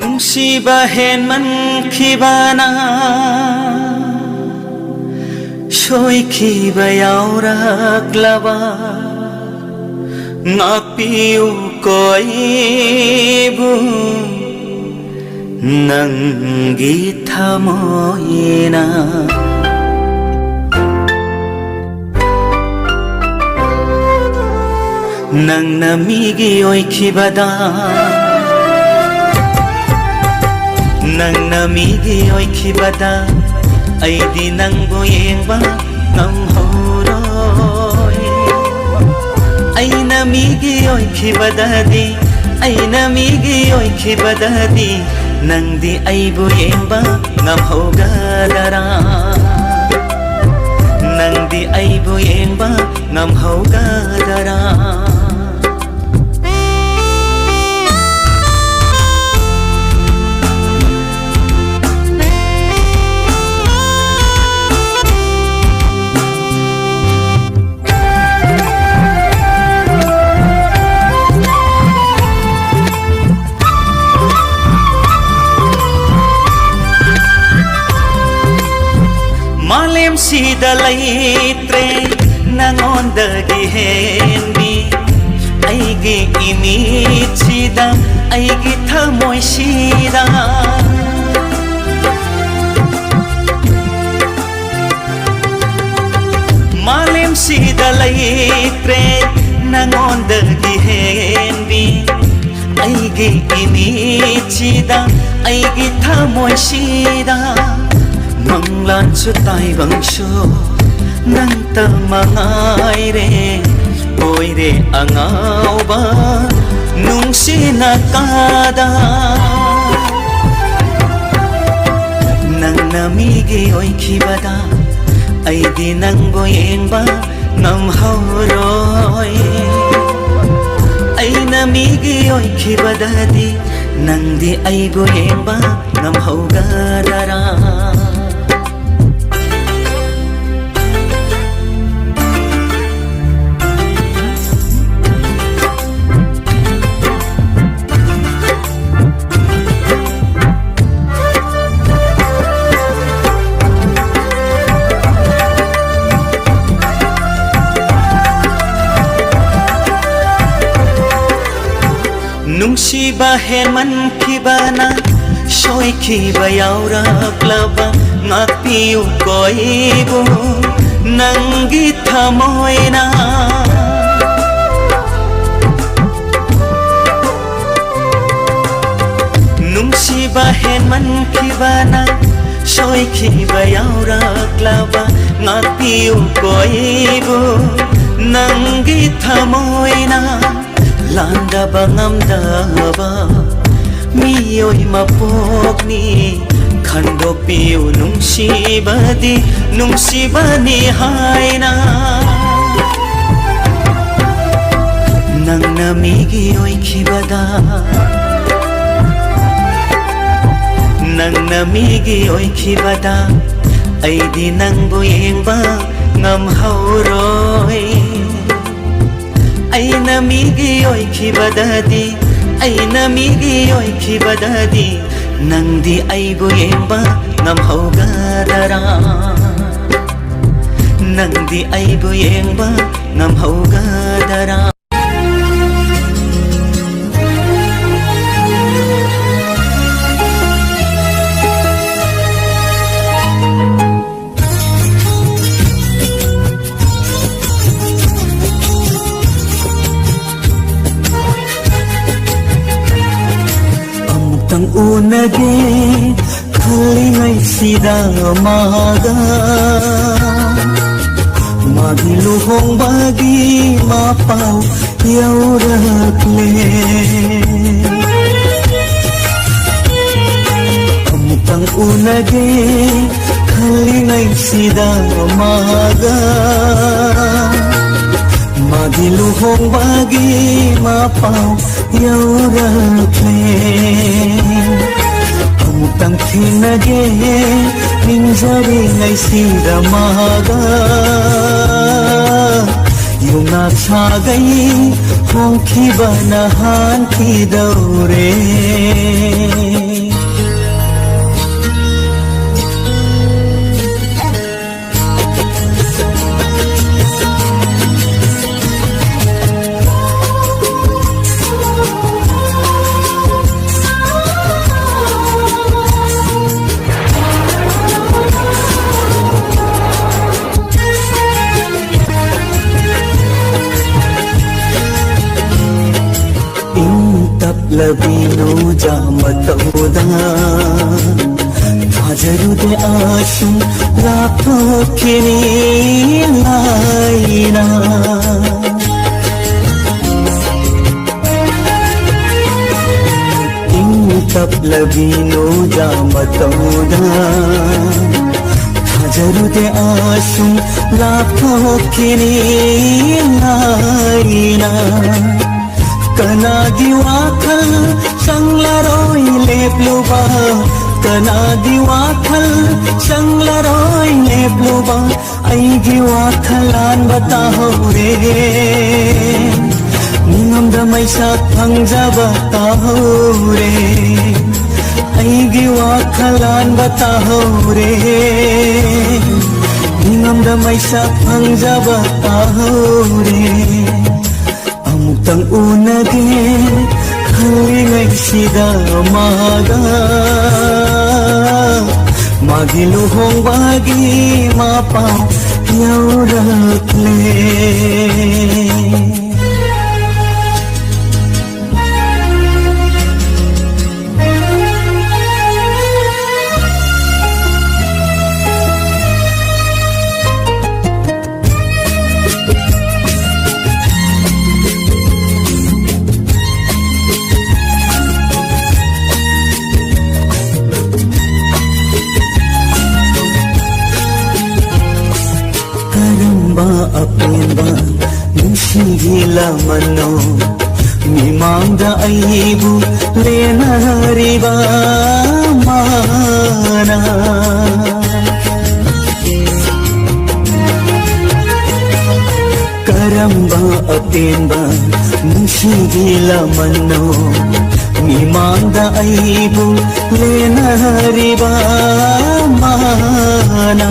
ꯅꯨꯡꯁꯤꯕ ꯍꯦꯟꯃꯟꯈꯤꯕꯅ ꯁꯣꯏꯈꯤꯕ ꯌꯥꯎꯔꯛꯂꯕ ꯉꯥꯛꯄꯤꯌꯨ ꯀꯣ ꯑꯩꯕꯨ ꯅꯪꯒꯤ ꯊꯃꯣꯏꯅ ꯅꯪꯅ ꯃꯤꯒꯤ ꯑꯣꯏꯈꯤꯕꯗ ꯅꯪꯅ ꯃꯤꯒꯤ ꯑꯣꯏꯈꯤꯕꯗ ꯑꯩꯗꯤ ꯅꯪꯕꯨ ꯌꯦꯡꯕ ꯉꯝꯍꯧꯔꯣꯏ ꯑꯩꯅ ꯃꯤꯒꯤ ꯑꯣꯏꯈꯤꯕꯗꯗꯤ ꯑꯩꯅ ꯃꯤꯒꯤ ꯑꯣꯏꯈꯤꯕꯗꯗꯤ ꯅꯪꯗꯤ ꯑꯩꯕꯨ ꯌꯦꯡꯕ ꯉꯝꯍꯧꯒꯗꯔꯥ ꯅꯪꯗꯤ ꯑꯩꯕꯨ ꯌꯦꯡꯕ ꯉꯝꯍꯧꯒꯗꯔꯥ ꯁꯤꯗ ꯂꯩꯇ꯭ꯔꯦ ꯅꯉꯣꯟꯗꯒꯤ ꯍꯦꯟꯕꯤ ꯑꯩꯒꯤ ꯏꯃꯤꯠꯁꯤꯗ ꯑꯩꯒꯤ ꯊꯃꯣꯏꯁꯤꯗ ꯃꯥꯂꯦꯝꯁꯤꯗ ꯂꯩꯇ꯭ꯔꯦ ꯅꯉꯣꯟꯗꯒꯤ ꯍꯦꯟꯕꯤ ꯑꯩꯒꯤ ꯏꯃꯤꯠꯁꯤꯗ ꯑꯩꯒꯤ ꯊꯃꯣꯏꯁꯤda ꯃꯪꯂꯥꯟꯁꯨ ꯇꯥꯏꯕꯪꯁꯨ ꯅꯪꯇ ꯃꯉꯥꯏꯔꯦ ꯑꯣꯏꯔꯦ ꯑꯉꯥꯎꯕ ꯅꯨꯡꯁꯤꯅꯀꯥꯗ ꯅꯪꯅ ꯃꯤꯒꯤ ꯑꯣꯏꯈꯤꯕꯗ ꯑꯩꯗꯤ ꯅꯪꯕꯨ ꯌꯦꯡꯕ ꯉꯝꯍꯧꯔꯣꯏ ꯑꯩꯅ ꯃꯤꯒꯤ ꯑꯣꯏꯈꯤꯕꯗꯗꯤ ꯅꯪꯗꯤ ꯑꯩꯕꯨ ꯌꯦꯡꯕ ꯉꯝꯍꯧꯒꯗꯔꯥ ꯅꯨꯡꯁꯤꯕ ꯍꯦꯟꯃꯟꯈꯤꯕꯅ ꯁꯣꯏꯈꯤꯕ ꯌꯥꯎꯔꯛꯂꯕ ꯉꯥꯛꯄꯤꯌꯨ ꯀꯣ ꯑꯩꯕꯨ ꯅꯪꯒꯤ ꯊꯃꯣꯏꯅ ꯅꯨꯡꯁꯤꯕ ꯍꯦꯟꯃꯟꯈꯤꯕꯅ ꯁꯣꯏꯈꯤꯕ ꯌꯥꯎꯔꯛꯂꯕ ꯉꯥꯛꯄꯤꯌꯨ ꯀꯣ ꯑꯩꯕꯨ ꯅꯪꯒꯤ ꯊꯃꯣꯏꯅ ꯂꯥꯟꯗꯕ ꯉꯝꯗꯕ ꯃꯤꯑꯣꯏ ꯃꯄꯣꯛꯅꯤ ꯈꯟꯗꯣꯛꯄꯤꯌꯨ ꯅꯨꯡꯁꯤꯕꯗꯤ ꯅꯨꯡꯁꯤꯕꯅꯤ ꯍꯥꯏꯅ ꯅꯪꯅ ꯃꯤꯒꯤ ꯑꯣꯏꯈꯤꯕꯗ ꯅꯪꯅ ꯃꯤꯒꯤ ꯑꯣꯏꯈꯤꯕꯗ ꯑꯩꯗꯤ ꯅꯪꯕꯨ ꯌꯦꯡꯕ ꯉꯝꯍꯧꯔꯣꯏ ꯑꯩꯅ ꯃꯤꯒꯤ ꯑꯣꯏꯈꯤꯕꯗꯗꯤ ꯑꯩꯅ ꯃꯤꯒꯤ ꯑꯣꯏꯈꯤꯕꯗꯗꯤ ꯅꯪꯗꯤ ꯑꯩꯕꯨ ꯌꯦꯡꯕ ꯉꯝꯍꯧꯒꯗꯔꯥ ꯅꯪꯗꯤ ꯑꯩꯕꯨ ꯌꯦꯡꯕ ꯉꯝꯍꯧꯒꯗꯔꯥ Tang unage khalingaysidda maga magi luhongbagi mapau yaurakle Tang unage khalingaysidda maga magi luhongbagi mapau yaurakle Amutang thinage ninjaringaysidda maga Yungna sagai hongkhiba nahan khidaure मतौदा थाजरुदे आशु लाथोखेनी लाइना तप्लबिनो जा मतौदा थाजरुदे आशु लाथोखेनी लाइना Kanagi wakal sang laroy lepluba Kanagi wakal sang laroy lepluba Ay giwakalan bataho re Ningam damay sa pangja bataho re Ay giwakalan bataho re Ningam damay sa pangja bataho re Amutang unage halingay sida maga Magiluhong bagi mapaw yaurakle Apemba nusigila mano mimangda aibu lenariba mana Karamba apemba nusigila mano mimangda aibu lenariba mana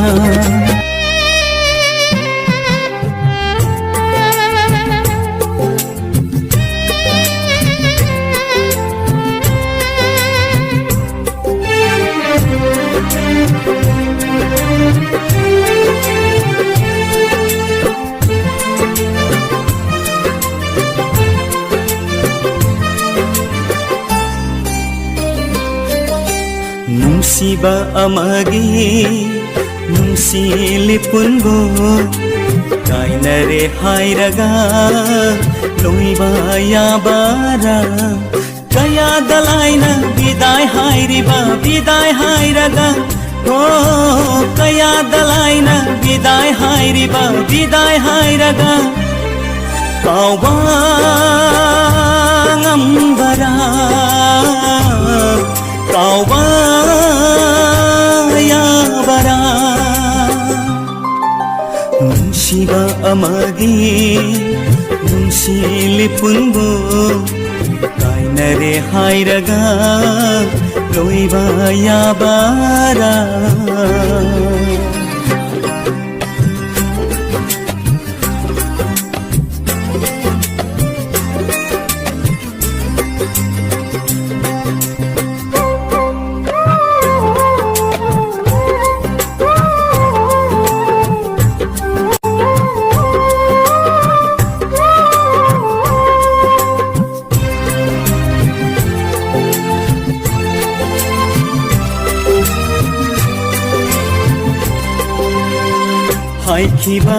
Nungsiba amagi nungsilipun go kainare hairaga loiba yabara kaya dalaina bidai hairaga oh kaya dalaina bidai hairaga kawang ambara Kawayabara Nungsiba amagi nungsilipun go kainare hairaga loiba yabara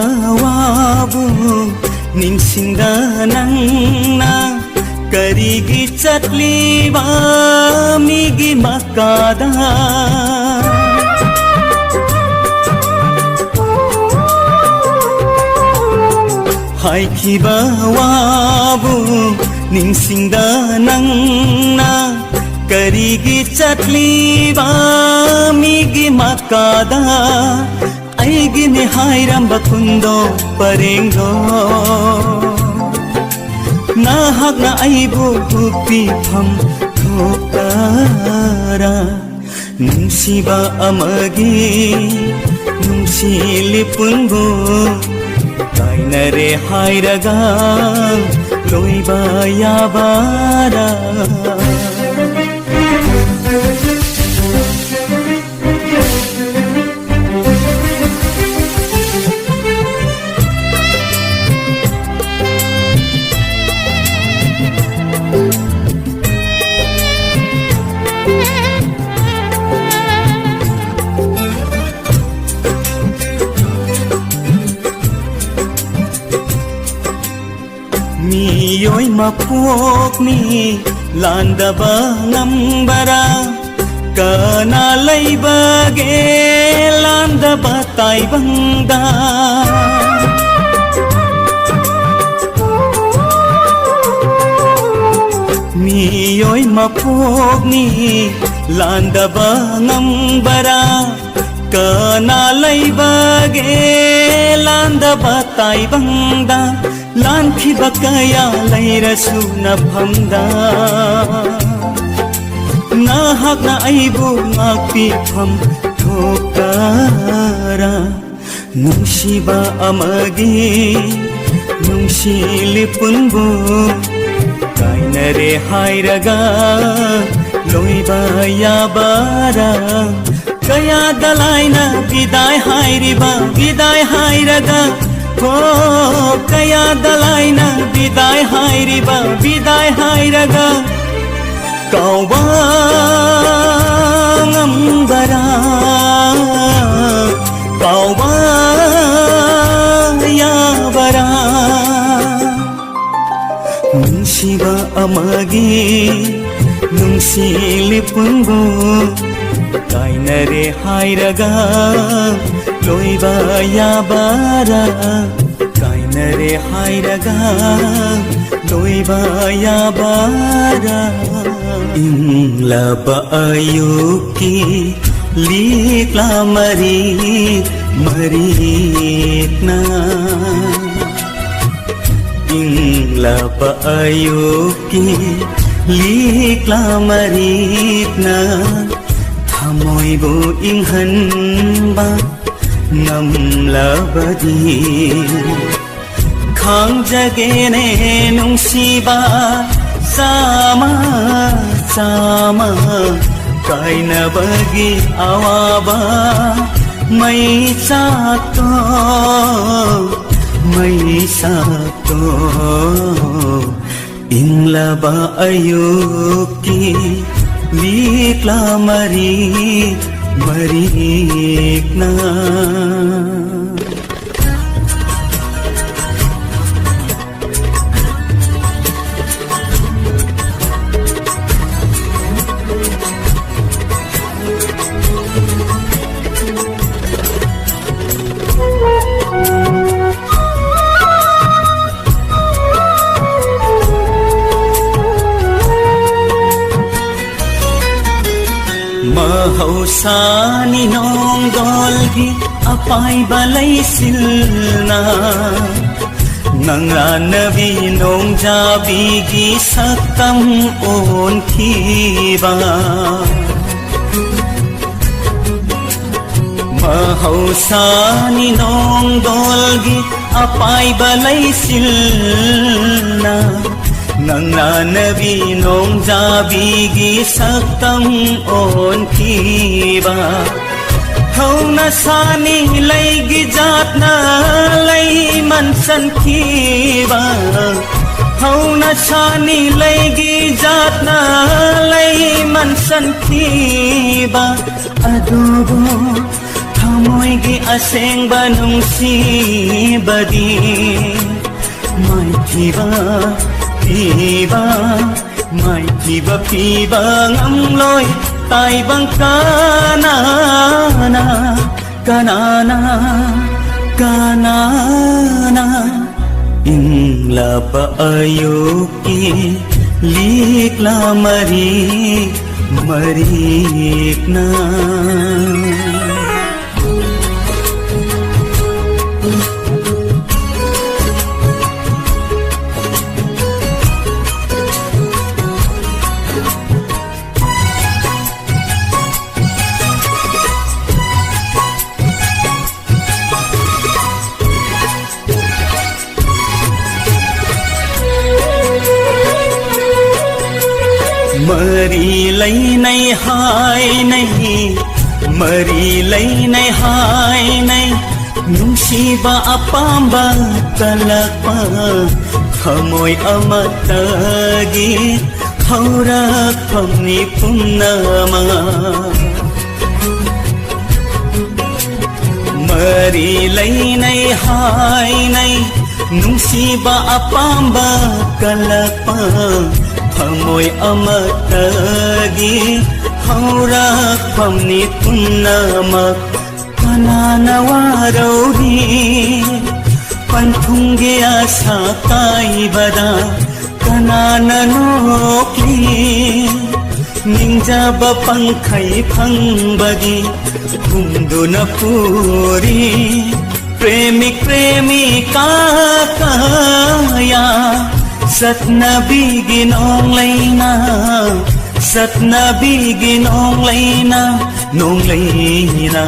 Haikibawabu ningsingda nangna karigi chatliba migi makada Haikibawabu ningsingda nangna karigi chatliba migi makada Aigini hairamba kundo parengo Nahak na aibu upipam thokara Nungsiba amagi nungsilipun go kainare hairaga loiba yabara mapokni landaba ngambara kana laibage landaba taibangda miyoi mapokni landaba ngambara kana laibage landaba taibangda lankhiba kaya lairasu nafamda nahakna aibu ngakpifam thokara nungsiba amagi nungsilipungbu kainare hairaga loiba yabara kaya dalaina bidai hairaga oh kaya dalaina bidai hairaga kauba ngambara kauba yabara nungsiba amagi nungsilipungbu kainare hairaga loiba yabara kainare hairaga loiba yabara inglaba ayuki likla maritna inglaba ayuki likla maritna thamoibu inghanba ngamlabadi khangjagene nungsiba sama kainabagi awaba mai sakto inglaba ayuki likla marikna mahausani nonggolgi apai balai silna nangranabi nongjabigi sakam on khiba mahausani nonggolgi apai balai silna nangranabi nongjabigi sakam on khiba hauna sani laigi jatna lai mansan khiba hauna sani laigi jatna lai mansan khiba adubo thamoigi asengba nungsibadi maithiba piba ngamloi taibang kanana inglaba ayuki likla marikna mari lai nei hai nei nungsiba apamba talakpa thamoi amatagi haurakpamni punnama mari lai nei hai nei Nungsiba apamba kalakpa Hamoy amatagi Haurak pamni punamak Pananawarawi Panthungge asa kaibada Kanananokli Ningjaba pangkai pangbagi Humduna puri Premik premika kaya Satna biginong layna Satna biginong layna Nong layna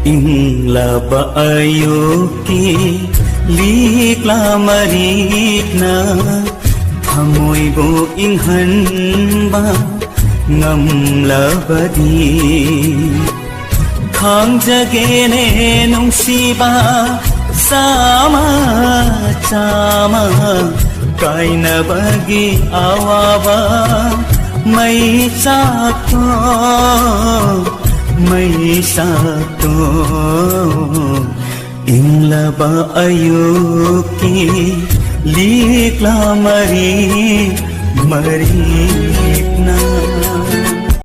Ingla ba ayoki Likla marikna Hamoy bo inghan ba Ngamla badi Khang jagene nungsiba Sama chama Kaina bagi awaba May sakto Ingla ba ayoki Likla mari